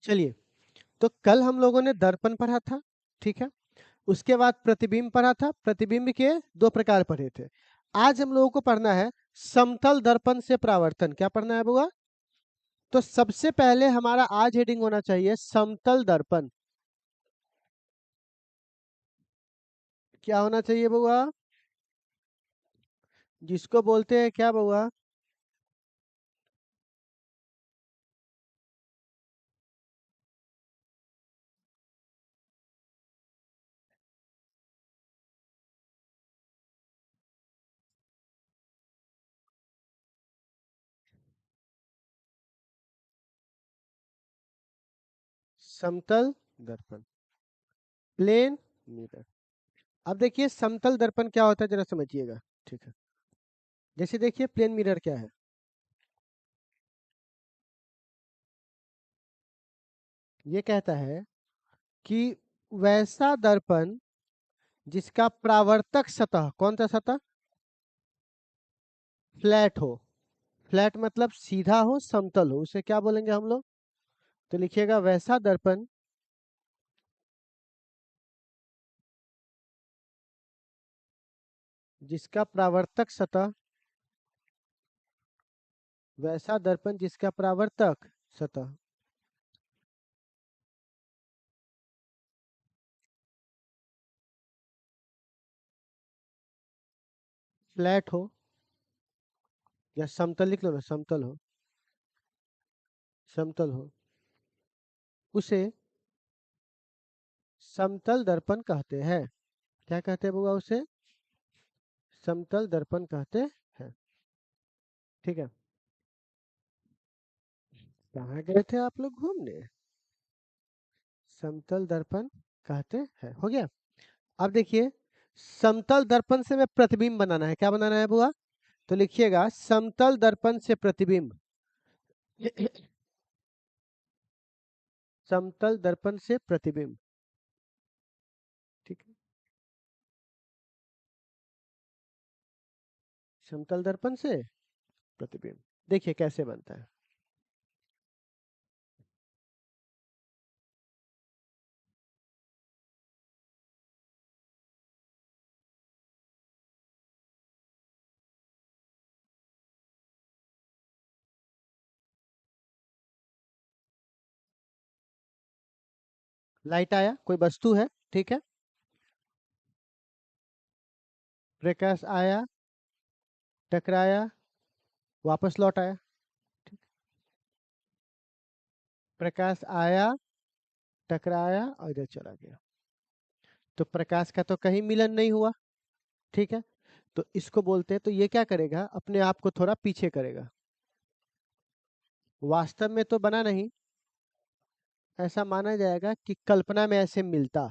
चलिए, तो कल हम लोगों ने दर्पण पढ़ा था, ठीक है। उसके बाद प्रतिबिंब पढ़ा था, प्रतिबिंब के दो प्रकार पढ़े थे। आज हम लोगों को पढ़ना है समतल दर्पण से परावर्तन। क्या पढ़ना है बुआ? तो सबसे पहले हमारा आज हेडिंग होना चाहिए समतल दर्पण। क्या होना चाहिए बुआ? जिसको बोलते हैं क्या बुआ? समतल दर्पण, प्लेन मिरर। अब देखिए समतल दर्पण क्या होता है, जरा समझिएगा, ठीक है। जैसे देखिए प्लेन मिरर क्या है। ये कहता है कि वैसा दर्पण जिसका प्रावर्तक सतह, कौन सा सतह? फ्लैट हो। फ्लैट मतलब सीधा हो, समतल हो, उसे क्या बोलेंगे हम लोग? तो लिखिएगा वैसा दर्पण जिसका प्रावर्तक सतह, वैसा दर्पण जिसका प्रावर्तक सतह फ्लैट हो, या समतल लिख लो ना, समतल हो, समतल हो, उसे समतल दर्पण कहते हैं। क्या कहते हैं बुआ उसे? समतल दर्पण कहते हैं, ठीक है। कहाँ गए थे आप लोग घूमने? समतल दर्पण कहते हैं, हो गया। अब देखिए समतल दर्पण से हमें प्रतिबिंब बनाना है। क्या बनाना है बुआ? तो लिखिएगा समतल दर्पण से प्रतिबिंब। समतल दर्पण से प्रतिबिंब, ठीक है। समतल दर्पण से प्रतिबिंब, देखिए कैसे बनता है। लाइट आया, कोई वस्तु है, ठीक है। प्रकाश आया, टकराया, वापस लौट आया, ठीक। प्रकाश आया, टकराया और इधर चला गया। तो प्रकाश का तो कहीं मिलन नहीं हुआ, ठीक है। तो इसको बोलते हैं, तो ये क्या करेगा, अपने आप को थोड़ा पीछे करेगा। वास्तव में तो बना नहीं, ऐसा माना जाएगा कि कल्पना में ऐसे मिलता,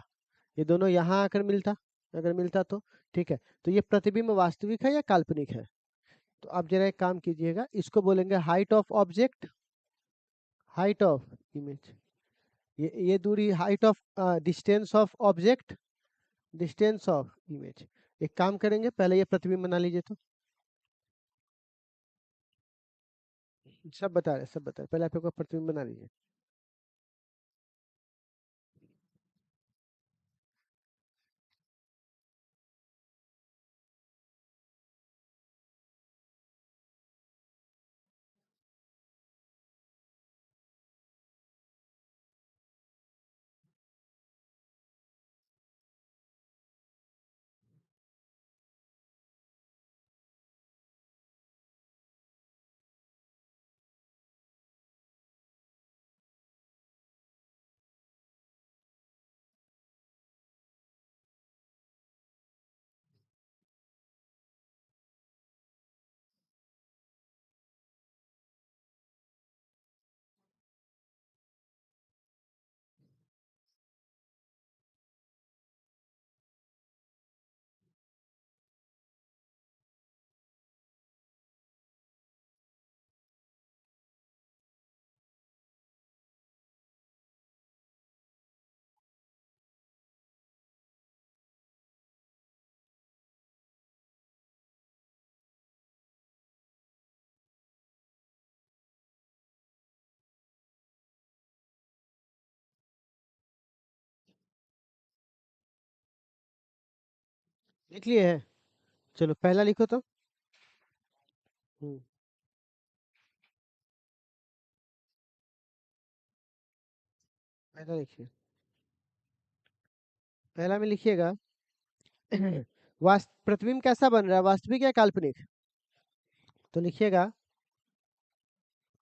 ये दोनों यहाँ आकर मिलता, अगर मिलता तो ठीक है। तो ये प्रतिबिंब वास्तविक है या काल्पनिक है? तो आप जरा एक काम कीजिएगा, इसको बोलेंगे height of object, height of image. ये दूरी height of, distance of object, distance of image. एक काम करेंगे, पहले ये प्रतिबिंब बना लीजिए। तो सब बता रहे, सब बता रहे, पहले आप एक बार प्रतिबिंब बना लीजिए। लिख लिए है? चलो पहला लिखो तो। हम्म, पहला लिखिए। पहला में लिखिएगा प्रतिबिंब कैसा बन रहा है, वास्तविक या काल्पनिक? तो लिखिएगा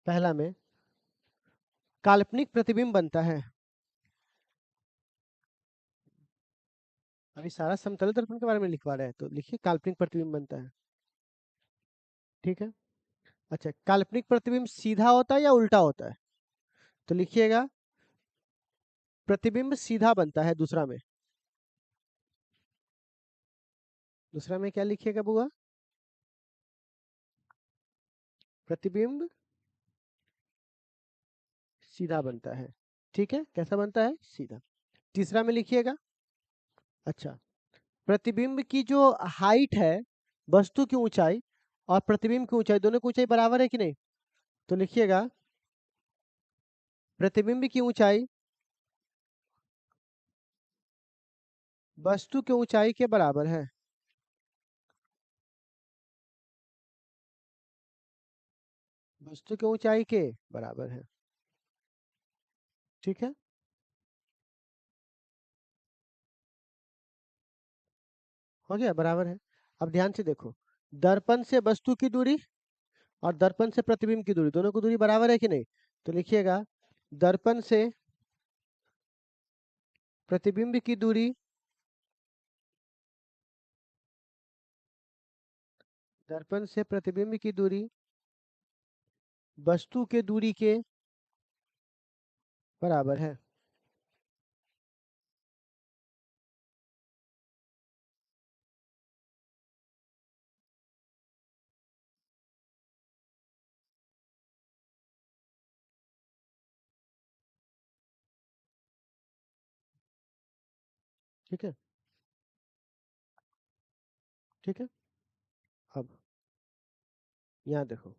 पहला में काल्पनिक प्रतिबिंब बनता है। अभी सारा समतल दर्पण के बारे में लिखवा रहे हैं, तो लिखिए काल्पनिक प्रतिबिंब बनता है। ठीक है। अच्छा, काल्पनिक प्रतिबिंब सीधा होता है या उल्टा होता है? तो लिखिएगा प्रतिबिंब सीधा बनता है। दूसरा में, दूसरा में क्या लिखिएगा बुआ? प्रतिबिंब सीधा बनता है। ठीक है, कैसा बनता है? सीधा। तीसरा में लिखिएगा, अच्छा, प्रतिबिंब की जो हाइट है, वस्तु की ऊंचाई और प्रतिबिंब की ऊंचाई, दोनों की ऊंचाई बराबर है कि नहीं? तो लिखिएगा प्रतिबिंब की ऊंचाई वस्तु की ऊंचाई के बराबर है। वस्तु की ऊंचाई के बराबर है। ठीक है, हो गया, बराबर है। अब ध्यान से देखो, दर्पण से वस्तु की दूरी और दर्पण से प्रतिबिंब की दूरी, दोनों की दूरी बराबर है कि नहीं? तो लिखिएगा दर्पण से प्रतिबिंब की दूरी, दर्पण से प्रतिबिंब की दूरी वस्तु के दूरी के बराबर है। ठीक है, ठीक है। अब यहाँ देखो,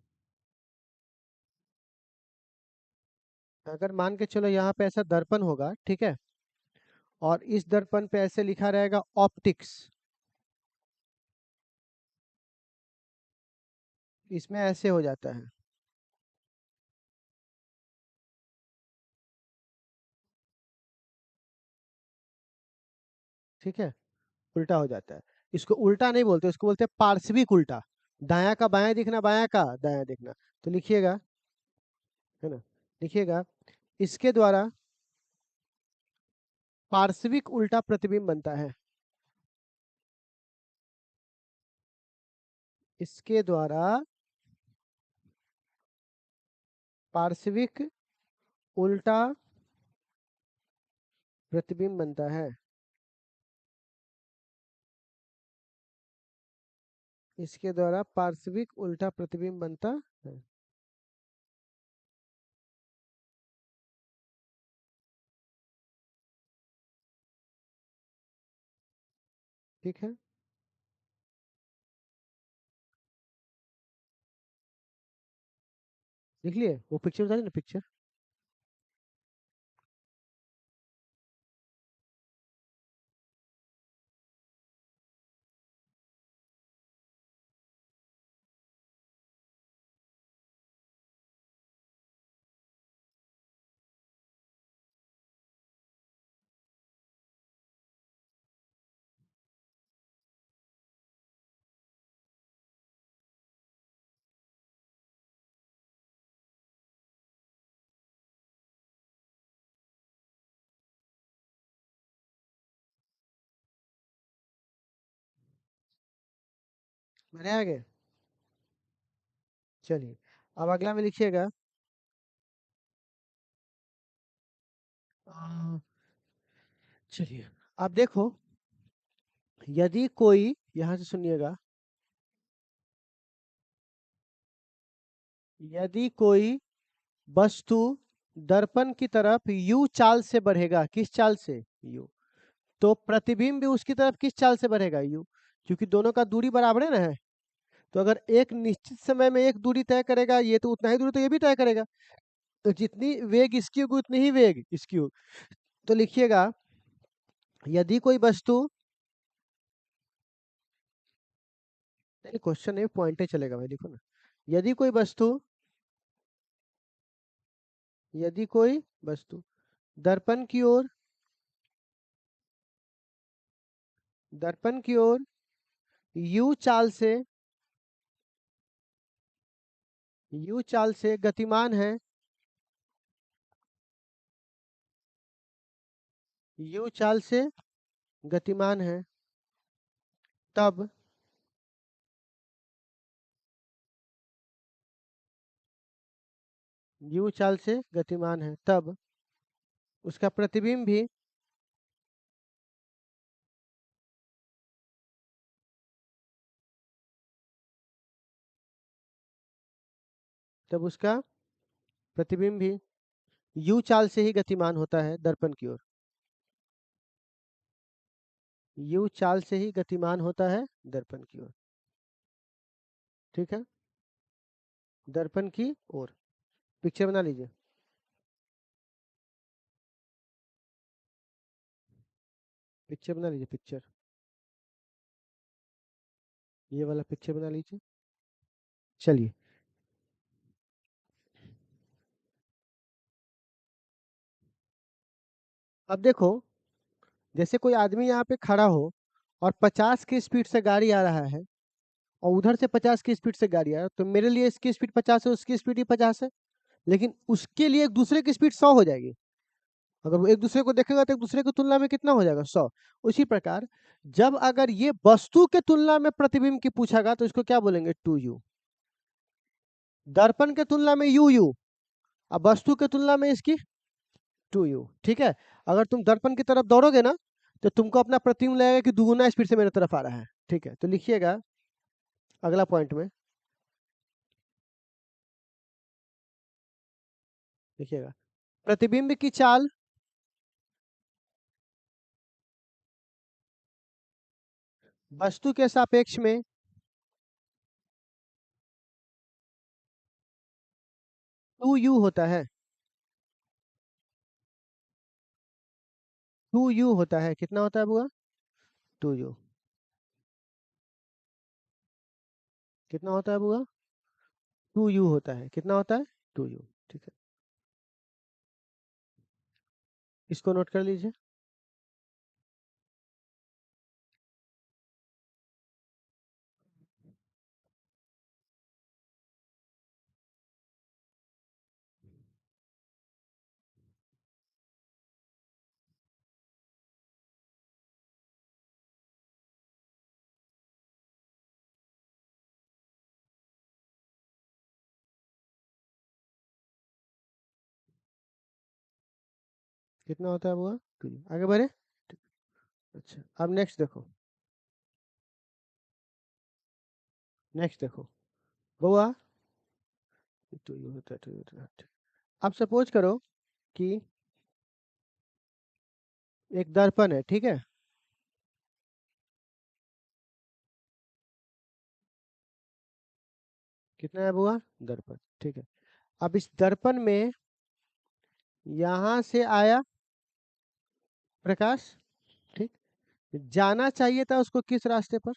अगर मान के चलो यहाँ पे ऐसा दर्पण होगा, ठीक है, और इस दर्पण पे ऐसे लिखा रहेगा ऑप्टिक्स, इसमें ऐसे हो जाता है। ठीक है, उल्टा हो जाता है। इसको उल्टा नहीं बोलते, इसको बोलते हैं पार्श्विक उल्टा। दाया का बायां दिखना, बायां का दाया दिखना। तो लिखिएगा, है ना, लिखिएगा इसके द्वारा पार्श्विक उल्टा प्रतिबिंब बनता है। इसके द्वारा पार्श्विक उल्टा प्रतिबिंब बनता है। इसके द्वारा पार्श्विक उल्टा प्रतिबिंब बनता है। ठीक है, लिख लिए? वो पिक्चर बता ना, पिक्चर। मैंने आगे, चलिए अब अगला में लिखिएगा, आ, चलिए अब देखो, यदि कोई, यहां से सुनिएगा, यदि कोई वस्तु दर्पण की तरफ यू चाल से बढ़ेगा, किस चाल से? यू। तो प्रतिबिंब भी उसकी तरफ किस चाल से बढ़ेगा? यू। क्योंकि दोनों का दूरी बराबर है ना, है। तो अगर एक निश्चित समय में एक दूरी तय करेगा ये, तो उतना ही दूरी तो ये भी तय करेगा। तो जितनी वेग इसकी होगी उतनी ही वेग इसकी होगी। तो लिखिएगा यदि कोई वस्तु नहीं, क्वेश्चन नहीं, पॉइंटे चलेगा भाई, देखो ना। यदि कोई वस्तु यदि कोई वस्तु दर्पण की ओर यू चाल से गतिमान है, यू चाल से गतिमान है, तब यू चाल से गतिमान है तब उसका प्रतिबिंब भी तब उसका प्रतिबिंब भी यू चाल से ही गतिमान होता है दर्पण की ओर। यू चाल से ही गतिमान होता है दर्पण की ओर, ठीक है। दर्पण की ओर पिक्चर बना लीजिए। पिक्चर बना लीजिए, पिक्चर, ये वाला पिक्चर बना लीजिए। चलिए, अब देखो, जैसे कोई आदमी यहाँ पे खड़ा हो और 50 की स्पीड से गाड़ी आ रहा है, और उधर से 50 की स्पीड से गाड़ी आ रहा है, तो मेरे लिए इसकी स्पीड 50 है, उसकी स्पीड ही 50 है, लेकिन उसके लिए एक दूसरे की स्पीड 100 हो जाएगी। अगर वो एक दूसरे को देखेगा तो एक दूसरे की तुलना में कितना हो जाएगा, 100। उसी प्रकार जब अगर ये वस्तु के तुलना में प्रतिबिंब की पूछागा तो इसको क्या बोलेंगे, 2u। दर्पण के तुलना में यू, अब वस्तु के तुलना में इसकी 2u, ठीक है। अगर तुम दर्पण की तरफ दौड़ोगे ना, तो तुमको अपना प्रतिबिंब लगेगा कि दुगुना स्पीड से मेरे तरफ आ रहा है, ठीक है। तो लिखिएगा अगला पॉइंट में, लिखिएगा प्रतिबिंब की चाल वस्तु के सापेक्ष में 2u होता है। 2u होता है, कितना होता है बुआ, 2u। कितना होता है बुआ, 2u होता है, कितना होता है, 2u, ठीक है। इसको नोट कर लीजिए। कितना होता है बुआ, 2u, आगे बढ़े। अच्छा, अब नेक्स्ट देखो, नेक्स्ट देखो बुआ, 2u होता है, 2u होता है, ठीक। अब सपोज करो कि एक दर्पण है, ठीक है। कितना है बुआ, दर्पण, ठीक है। अब इस दर्पण में यहां से आया प्रकाश, ठीक। जाना चाहिए था उसको किस रास्ते पर,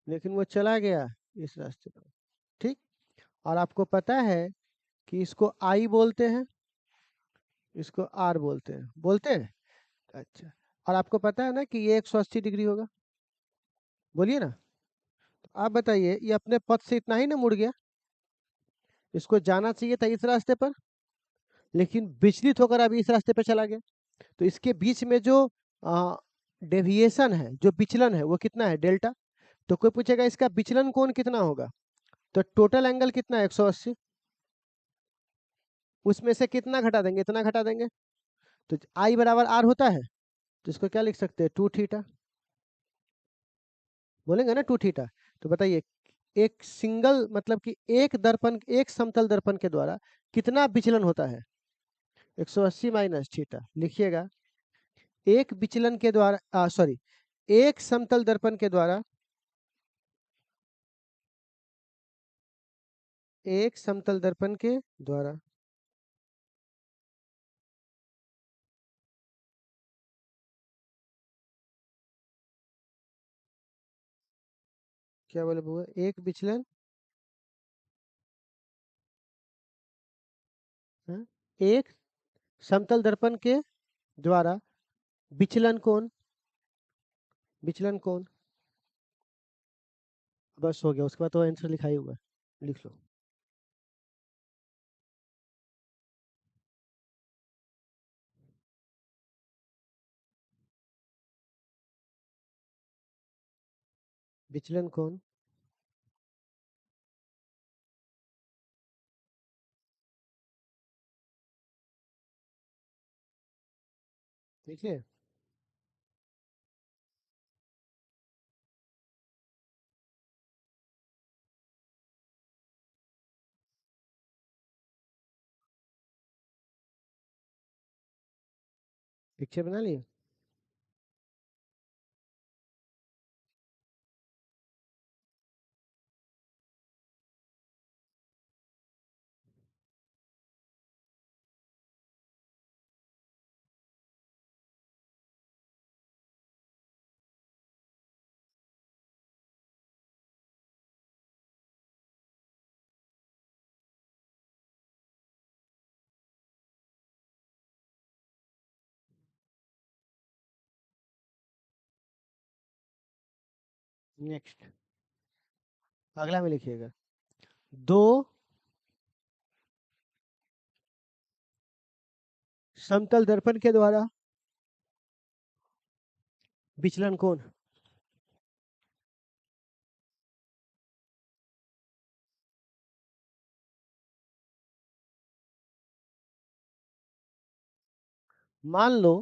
लेकिन वो चला गया इस रास्ते पर, ठीक। और आपको पता है कि इसको आई बोलते हैं, इसको आर बोलते हैं, बोलते हैं। अच्छा, और आपको पता है ना कि ये 180 डिग्री होगा, बोलिए ना। तो आप बताइए, ये अपने पथ से इतना ही ना मुड़ गया, इसको जाना चाहिए था इस रास्ते पर, लेकिन विचलित होकर अभी इस रास्ते पर चला गया। तो इसके बीच में जो डेविएशन है, जो विचलन है, वो कितना है, डेल्टा। तो कोई पूछेगा इसका विचलन कोण कितना होगा, तो टोटल एंगल कितना है, 180। उसमें से कितना घटा देंगे, इतना घटा देंगे। तो आई बराबर आर होता है, तो इसको क्या लिख सकते हैं, 2 थीटा, बोलेंगे ना 2 थीटा। तो बताइए, एक सिंगल मतलब कि एक समतल दर्पण के द्वारा कितना विचलन होता है, 180 माइनस थीटा, लिखिएगा। एक विचलन के द्वारा सॉरी, एक समतल दर्पण के द्वारा, एक समतल दर्पण के द्वारा क्या बोले बुआ? एक विचलन, हाँ? एक समतल दर्पण के द्वारा विचलन कोण, विचलन कोण। बस हो गया, उसके बाद तो आंसर लिखा ही हुआ है, लिख लो। विचलन कोण, ठीक है। पिक्चर बना लिए? नेक्स्ट, अगला में लिखिएगा। दो समतल दर्पण के द्वारा विचलन कोण। मान लो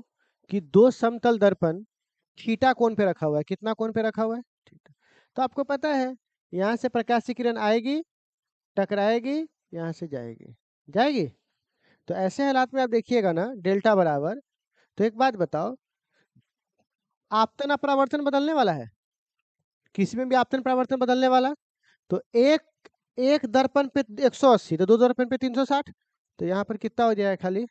कि दो समतल दर्पण थीटा कोण पे रखा हुआ है। कितना कोण पे रखा हुआ है? थीटा। तो आपको पता है यहाँ से प्रकाश की किरण आएगी, टकराएगी, यहाँ से जाएगी, जाएगी। तो ऐसे हालात में आप देखिएगा ना, डेल्टा बराबर, तो एक बात बताओ, आपतन अपरावर्तन बदलने वाला है, किसी में भी आपतन परावर्तन बदलने वाला। तो एक एक दर्पण पे 180, तो दो दर्पण पे 360, तो यहाँ पर कितना हो जाएगा खाली?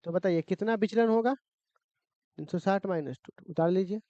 तो बताइए कितना विचलन होगा? 360 माइनस 2, उतार लीजिए।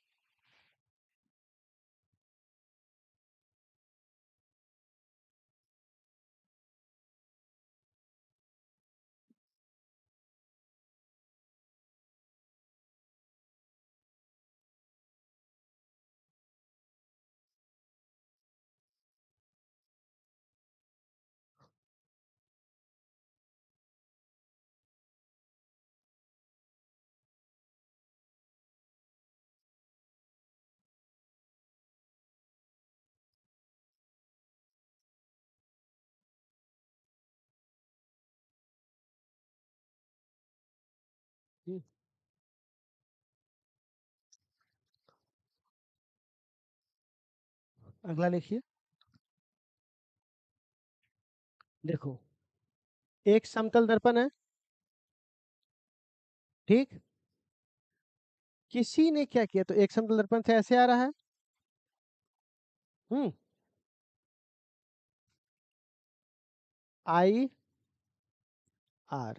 हम्म, अगला लिखिए। देखो, एक समतल दर्पण है, ठीक। किसी ने क्या किया, तो एक समतल दर्पण से ऐसे आ रहा है, हम्म, आई आर,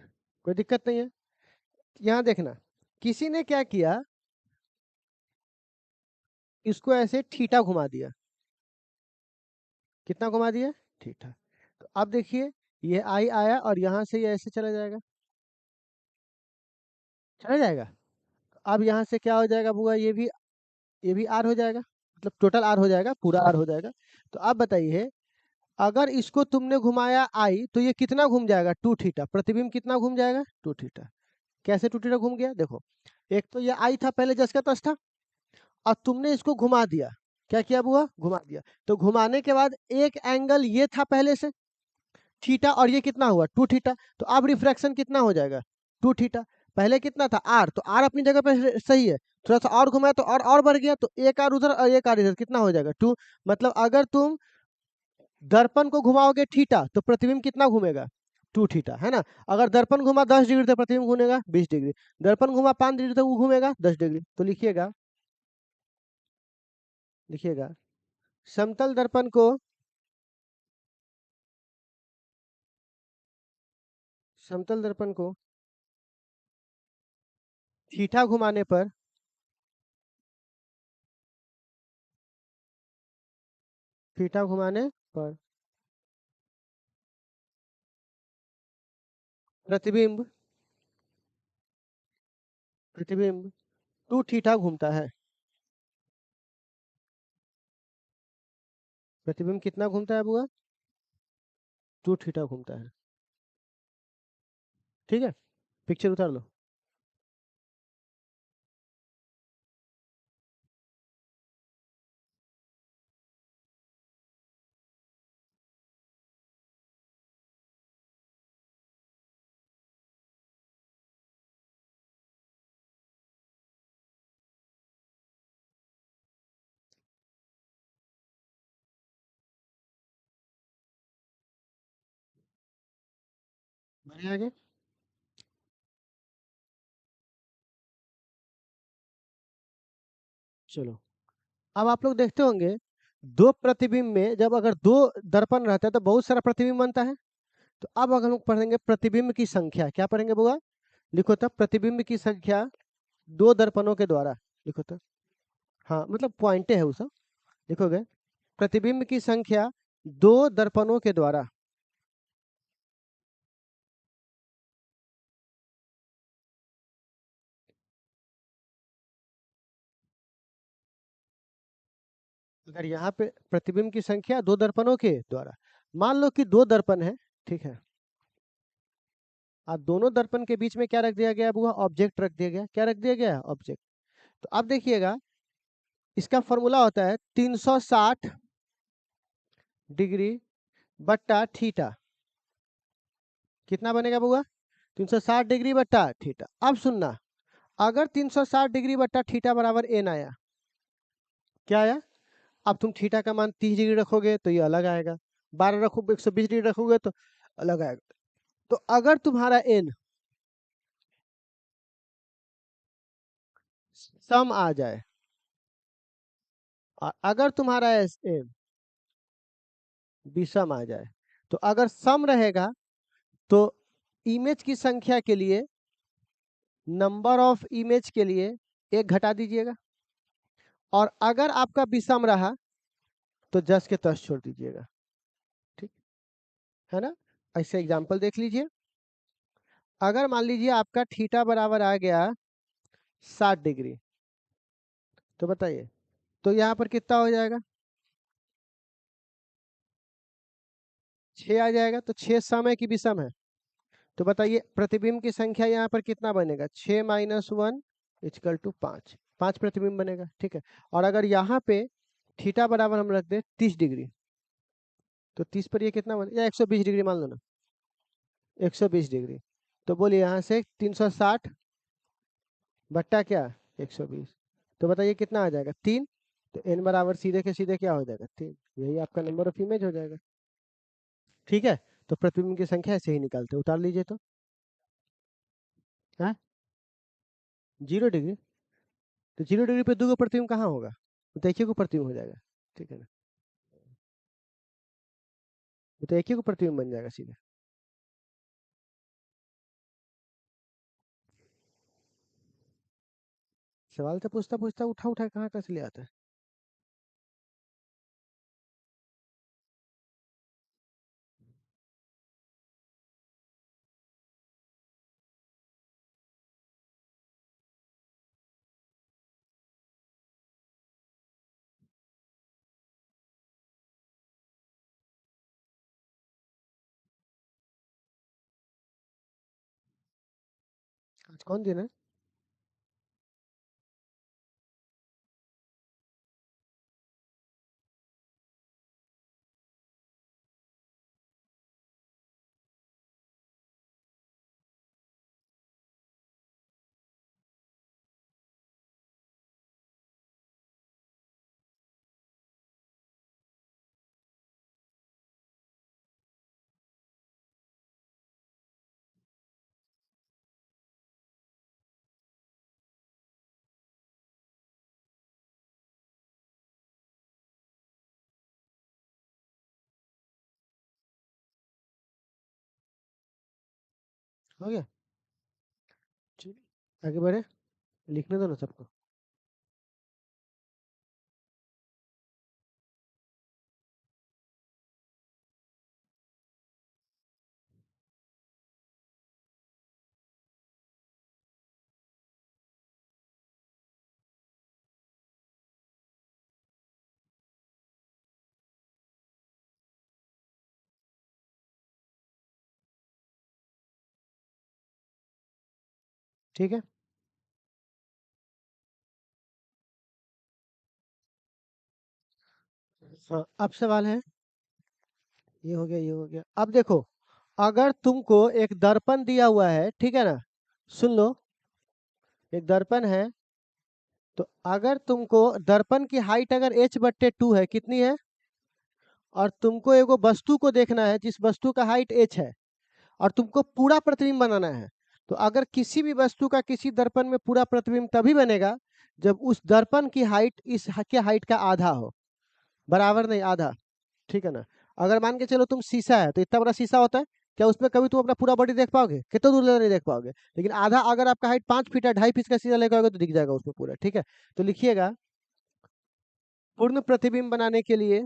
कोई दिक्कत नहीं है। यहाँ देखना, किसी ने क्या किया, इसको ऐसे थीटा घुमा दिया। कितना घुमा दिया? थीटा। तो अब देखिए, ये आई आया और यहाँ से ये ऐसे चला जाएगा, चला जाएगा। अब यहाँ से क्या हो जाएगा बुआ, ये भी आर हो जाएगा, मतलब टोटल आर हो जाएगा, पूरा आर हो जाएगा। तो अब बताइए, अगर इसको तुमने घुमाया आई, तो ये कितना घूम जाएगा? 2 थीटा। प्रतिबिंब कितना घूम जाएगा? 2 थीटा। कैसे 2 थीटा घूम गया? देखो, एक तो ये आई था पहले, जस का तस था, और तुमने इसको घुमा दिया। क्या किया बुआ? घुमा दिया। तो घुमाने के बाद एक एंगल ये था पहले से थीटा, और ये कितना हुआ? 2 थीटा। तो अब रिफ्रैक्शन कितना हो जाएगा? 2 थीटा। पहले कितना था? आर, तो आर अपनी जगह पे सही है। थोड़ा सा और घुमाया तो और बढ़ गया, तो एक आर उधर और एक आर इधर, कितना हो जाएगा? 2। मतलब अगर तुम दर्पण को घुमाओगे थीटा, तो प्रतिबिंब कितना घूमेगा? 2 थीटा, है ना। अगर दर्पण घुमा 10 डिग्री, तो प्रतिबिंब घूमेगा 20 डिग्री। दर्पण घुमा 5 डिग्री, तो वो घूमेगा 10 डिग्री। तो लिखिएगा, लिखिएगा, समतल दर्पण को, समतल दर्पण को थीटा घुमाने पर थीटा घुमाने पर प्रतिबिंब प्रतिबिंब 2 थीटा घूमता है। प्रतिबिंब कितना घूमता है बुआ? 2 थीटा घूमता है। ठीक है, पिक्चर उतार लो। बढ़िया आगे। चलो, अब आप लोग देखते होंगे, दो प्रतिबिंब में जब अगर दो दर्पण रहता है तो बहुत सारा प्रतिबिंब बनता है। तो अब अगर हम लोग पढ़ेंगे प्रतिबिंब की संख्या, क्या पढ़ेंगे बुआ? लिखो तब, प्रतिबिंब की संख्या दो दर्पणों के द्वारा। लिखो तो, हाँ मतलब पॉइंटे है वो सब, लिखोगे प्रतिबिंब की संख्या दो दर्पणों के द्वारा। अगर यहाँ पे प्रतिबिंब की संख्या दो दर्पणों के द्वारा, मान लो कि दो दर्पण है, ठीक है, और दोनों दर्पण के बीच में क्या रख दिया गया बुआ? ऑब्जेक्ट रख दिया गया। क्या रख दिया गया? ऑब्जेक्ट। तो अब देखिएगा, इसका फॉर्मूला होता है 360 डिग्री बट्टा थीटा। कितना बनेगा बुआ? 360 डिग्री बट्टा थीटा। अब सुनना, अगर 360 डिग्री बट्टा थीटा बराबर एन आया, क्या आया? अब तुम थीटा का मान 30 डिग्री रखोगे तो ये अलग आएगा, 12 रखोगे 120 डिग्री रखोगे तो अलग आएगा। तो अगर तुम्हारा एन सम आ जाए, और अगर तुम्हारा एन विषम आ जाए, तो अगर सम रहेगा तो इमेज की संख्या के लिए, नंबर ऑफ इमेज के लिए एक घटा दीजिएगा, और अगर आपका विषम रहा तो जस के तस छोड़ दीजिएगा। ठीक है ना? ऐसे एग्जांपल देख लीजिए। अगर मान लीजिए आपका थीटा बराबर आ गया 60 डिग्री, तो बताइए, तो यहाँ पर कितना हो जाएगा? 6 आ जाएगा। तो 6 सम है कि विषम है? तो बताइए, प्रतिबिंब की संख्या यहाँ पर कितना बनेगा? 6 माइनस 1 इक्वल टू 5। 5 प्रतिबिंब बनेगा। ठीक है, और अगर यहाँ पे थीटा बराबर हम रख दे 30 डिग्री, तो 30 पर ये कितना बने, या 120 डिग्री मान लो ना, 120 डिग्री। तो बोलिए यहाँ से 360 बट्टा क्या, 120। तो बताइए कितना आ जाएगा? 3। तो एन बराबर सीधे के सीधे क्या हो जाएगा? 3। यही आपका नंबर ऑफ इमेज हो जाएगा। ठीक है, तो प्रतिबिंब की संख्या ऐसे ही निकालते हैं। उतार लीजिए तो। हाँ, 0 डिग्री। तो 0 डिग्री पे दो को प्रतिबिंब कहाँ होगा? तो एक ही को प्रतिबिंब हो जाएगा। ठीक है ना? तो एक ही को प्रतिबिंब बन जाएगा सीधे। सवाल तो पूछता पूछता उठा उठा कहाँ कहाँ से ले आता है। आज कौन दिन है? हो गया? चलिए आगे बढ़े, लिखने दो ना सबको। ठीक है। हाँ, अब सवाल है, ये हो गया, ये हो गया। अब देखो, अगर तुमको एक दर्पण दिया हुआ है, ठीक है ना, सुन लो, एक दर्पण है, तो अगर तुमको दर्पण की हाइट अगर h/2 है, कितनी है, और तुमको एगो वस्तु को देखना है जिस वस्तु का हाइट h है, और तुमको पूरा प्रतिबिंब बनाना है, तो अगर किसी भी वस्तु का किसी दर्पण में पूरा प्रतिबिंब तभी बनेगा जब उस दर्पण की हाइट इस के हाइट का आधा हो, बराबर नहीं, आधा, ठीक है ना। अगर मान के चलो तुम शीशा है, तो इतना बड़ा शीशा होता है, क्या उसमें कभी तुम अपना पूरा बॉडी देख पाओगे, कितना दूर नहीं देख पाओगे, लेकिन आधा, अगर आपका हाइट 5 फीट है, 2.5 फीट का शीशा लेकर आओगे तो दिख जाएगा उसमें पूरा, ठीक है। तो लिखिएगा, पूर्ण प्रतिबिंब बनाने के लिए,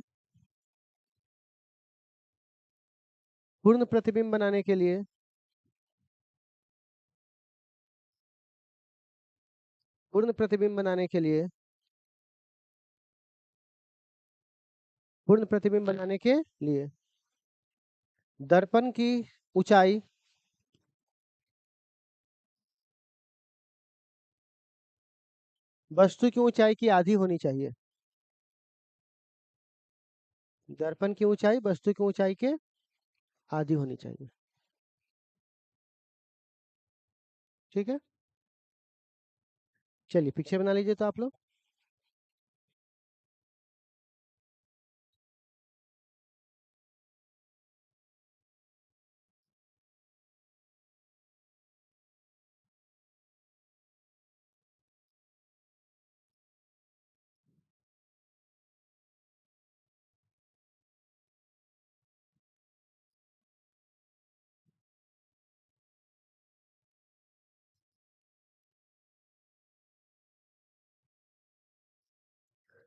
पूर्ण प्रतिबिंब बनाने के लिए पूर्ण प्रतिबिंब बनाने के लिए पूर्ण प्रतिबिंब बनाने के लिए दर्पण की ऊंचाई वस्तु की ऊंचाई की आधी होनी चाहिए। दर्पण की ऊंचाई वस्तु की ऊंचाई के आधी होनी चाहिए, ठीक है। चलिए पिक्चर बना लीजिए तो आप लोग।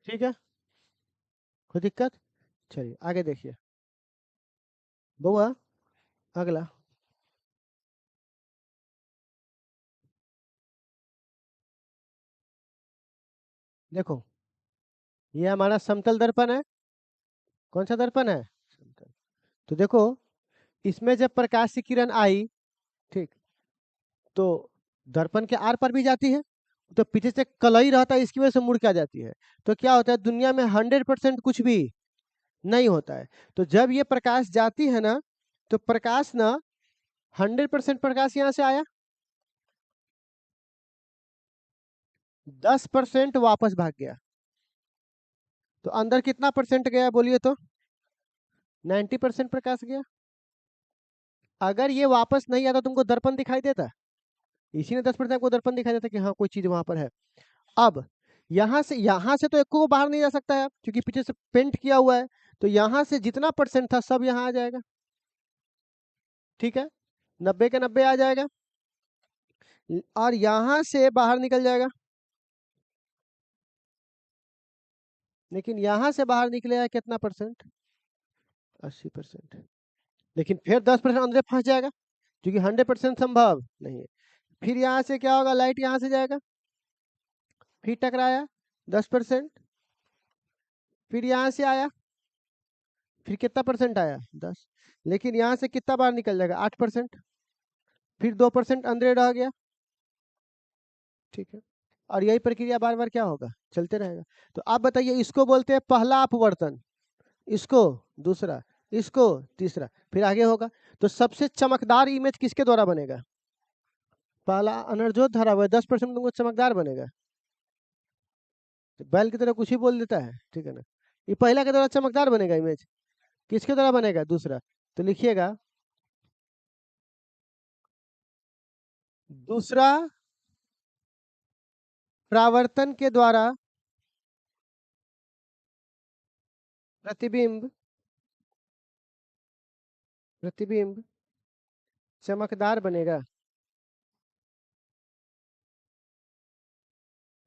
ठीक है, कोई दिक्कत। चलिए आगे देखिए, बउआ, अगला। देखो, ये हमारा समतल दर्पण है। कौन सा दर्पण है, समतल। तो देखो, इसमें जब प्रकाश की किरण आई, ठीक, तो दर्पण के आर पार भी जाती है, तो पीछे से कलई रहता है, इसकी वजह से मुड़ के आ जाती है। तो क्या होता है, दुनिया में 100% कुछ भी नहीं होता है। तो जब ये प्रकाश जाती है ना, तो प्रकाश ना, 100% प्रकाश यहाँ से आया, 10% वापस भाग गया, तो अंदर कितना परसेंट गया बोलिए तो, 90% प्रकाश गया। अगर ये वापस नहीं आता, तुमको दर्पण दिखाई देता, इसी ने 10% आपको दर्पण दिखाई देता कि हाँ कोई चीज वहां पर है। अब यहाँ से तो एक को बाहर नहीं जा सकता है, क्योंकि पीछे से पेंट किया हुआ है, तो यहाँ से जितना परसेंट था सब यहाँ आ जाएगा, ठीक है, 90 के 90 आ जाएगा, और यहाँ से बाहर निकल जाएगा, लेकिन यहाँ से बाहर निकलेगा कितना परसेंट, 80%, लेकिन फिर 10% अंदर फंस जाएगा, क्योंकि 100% संभव नहीं है। फिर यहाँ से क्या होगा, लाइट यहाँ से जाएगा, फिर टकराया, 10%, फिर यहाँ से आया, फिर कितना परसेंट आया, 10, लेकिन यहाँ से कितना बार निकल जाएगा, 8%, फिर 2% अंदर रह गया, ठीक है। और यही प्रक्रिया बार बार क्या होगा, चलते रहेगा। तो आप बताइए, इसको बोलते हैं पहला अपवर्तन, इसको दूसरा, इसको तीसरा, फिर आगे होगा। तो सबसे चमकदार इमेज किसके द्वारा बनेगा, पहला अनर्जोत धरा हुआ है, 10% तुमको चमकदार बनेगा, तो बैल की तरह कुछ ही बोल देता है, ठीक है ना। ये पहला के द्वारा चमकदार बनेगा इमेज, किसके द्वारा बनेगा, दूसरा। तो लिखिएगा, दूसरा परावर्तन के द्वारा प्रतिबिंब प्रतिबिंब चमकदार बनेगा,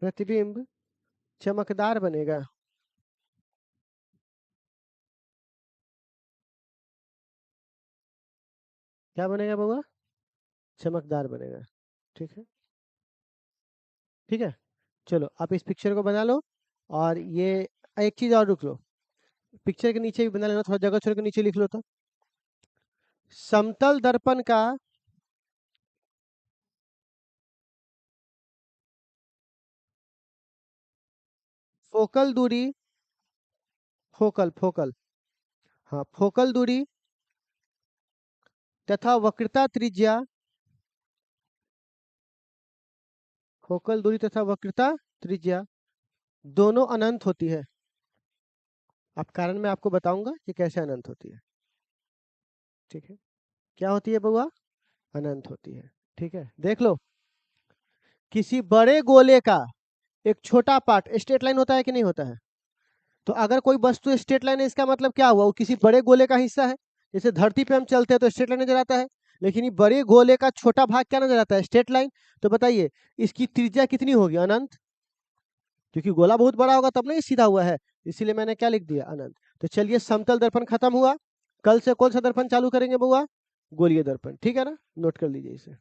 प्रतिबिंब चमकदार बनेगा। क्या बनेगा बउआ, चमकदार बनेगा, ठीक है, ठीक है। चलो आप इस पिक्चर को बना लो, और ये एक चीज और रुक लो, पिक्चर के नीचे भी बना लेना, थोड़ा जगह छोड़ के नीचे लिख लो तो, समतल दर्पण का फोकल दूरी, फोकल, हाँ, फोकल दूरी तथा वक्रता त्रिज्या, फोकल दूरी तथा वक्रता त्रिज्या दोनों अनंत होती है। अब कारण मैं आपको बताऊंगा कि कैसे अनंत होती है। ठीक है, क्या होती है बउआ? अनंत होती है। ठीक है, देख लो, किसी बड़े गोले का एक छोटा पार्ट स्ट्रेट लाइन होता है कि नहीं होता है? तो अगर कोई वस्तु स्ट्रेट लाइन है, इसका मतलब क्या हुआ? वो किसी बड़े गोले का हिस्सा है। जैसे धरती पे हम चलते हैं तो स्ट्रेट लाइन नजर आता है, लेकिन ये बड़े गोले का छोटा भाग क्या नजर आता है? Straight line. तो बताइए इसकी त्रिज्या कितनी होगी? अनंत, क्योंकि गोला बहुत बड़ा होगा तब नहीं सीधा हुआ है, इसीलिए मैंने क्या लिख दिया? अनंत। तो चलिए, समतल दर्पण खत्म हुआ, कल से कौन सा दर्पण चालू करेंगे बुआ? गोलीय दर्पण। ठीक है ना, नोट कर लीजिए इसे।